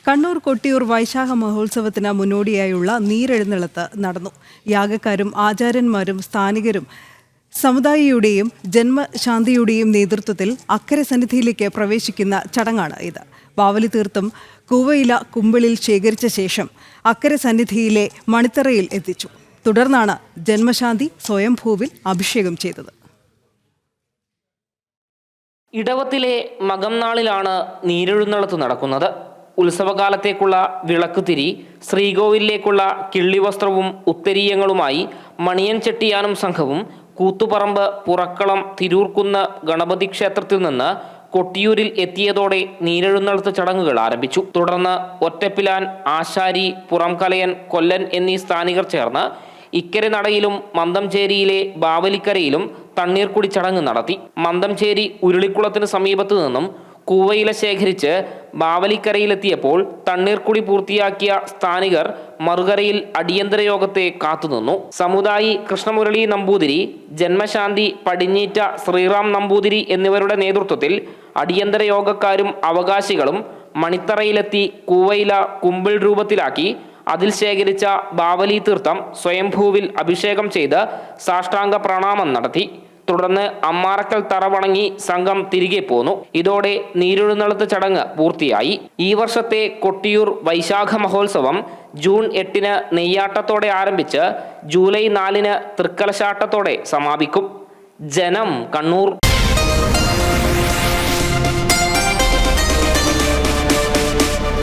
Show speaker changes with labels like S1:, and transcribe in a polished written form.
S1: കണ്ണൂർ കൊട്ടിയൂർ വൈശാഖ മഹോത്സവത്തിന് മുന്നോടിയായുള്ള നീരെഴുന്നള്ളത്ത് നടന്നു. യാഗക്കാരും ആചാര്യന്മാരും സ്ഥാനികരും സമുദായിയുടെയും ജന്മശാന്തിയുടെയും നേതൃത്വത്തിൽ അക്കരെ സന്നിധിയിലേക്ക് പ്രവേശിക്കുന്ന ചടങ്ങാണ് ഇത്. ബാവലി തീർത്ഥം കൂവയില കുമ്പിളിൽ ശേഖരിച്ച ശേഷം അക്കരെ സന്നിധിയിലെ മണിത്തറയിൽ എത്തിച്ചു. തുടർന്നാണ് ജന്മശാന്തി സ്വയംഭൂവിൽ അഭിഷേകം ചെയ്തത്.
S2: ഇടവത്തിലെ മകം നാളിലാണ് നീരെഴുന്നള്ളത്ത് നടക്കുന്നത്. ഉത്സവകാലത്തേക്കുള്ള വിളക്കുതിരി, ശ്രീകോവിലേക്കുള്ള കിള്ളിവസ്ത്രവും ഉത്തരീയങ്ങളുമായി മണിയൻ ചെട്ടിയാനും സംഘവും കൂത്തുപറമ്പ്, പുറക്കളം, തിരൂർക്കുന്ന് ഗണപതി ക്ഷേത്രത്തിൽ നിന്ന് കൊട്ടിയൂരിൽ എത്തിയതോടെ നീരെഴുന്നള്ളത്ത് ചടങ്ങുകൾ ആരംഭിച്ചു. തുടർന്ന് ഒറ്റപ്പിലാൻ, ആശാരി, പുറംകലയൻ, കൊല്ലൻ എന്നീ സ്ഥാനികർ ചേർന്ന് ഇക്കരെ നടയിലും മന്ദംചേരിയിലെ ബാവലിക്കരയിലും തണ്ണീർക്കുടി ചടങ്ങ് നടത്തി. മന്ദംചേരി ഉരുളിക്കുളത്തിന് സമീപത്തു നിന്നും കൂവയില ശേഖരിച്ച് ബാവലിക്കരയിലെത്തിയപ്പോൾ തണ്ണീർക്കുടി പൂർത്തിയാക്കിയ സ്ഥാനികർ മറുകരയിൽ അടിയന്തര യോഗത്തെ കാത്തുനിന്നു. സമുദായി കൃഷ്ണമുരളി നമ്പൂതിരി, ജന്മശാന്തി പടിഞ്ഞീറ്റ ശ്രീറാം നമ്പൂതിരി എന്നിവരുടെ നേതൃത്വത്തിൽ അടിയന്തര യോഗക്കാരും അവകാശികളും മണിത്തറയിലെത്തി കൂവയില കുമ്പിൾ രൂപത്തിലാക്കി അതിൽ ശേഖരിച്ച ബാവലി തീർത്ഥം സ്വയംഭൂവിൽ അഭിഷേകം ചെയ്ത് സാഷ്ടാംഗ പ്രണാമം നടത്തി. തുടർന്ന് അമ്മാറക്കൽ തറ വണങ്ങി സംഘം തിരികെ പോന്നു. ഇതോടെ നീരെഴുന്നള്ളത്ത് ചടങ്ങ് പൂർത്തിയായി. ഈ വർഷത്തെ കൊട്ടിയൂർ വൈശാഖ മഹോത്സവം ജൂൺ 8-ന് നെയ്യാട്ടത്തോടെ ആരംഭിച്ച് ജൂലൈ 4-ന് തൃക്കലശാട്ടത്തോടെ സമാപിക്കും. ജനം, കണ്ണൂർ.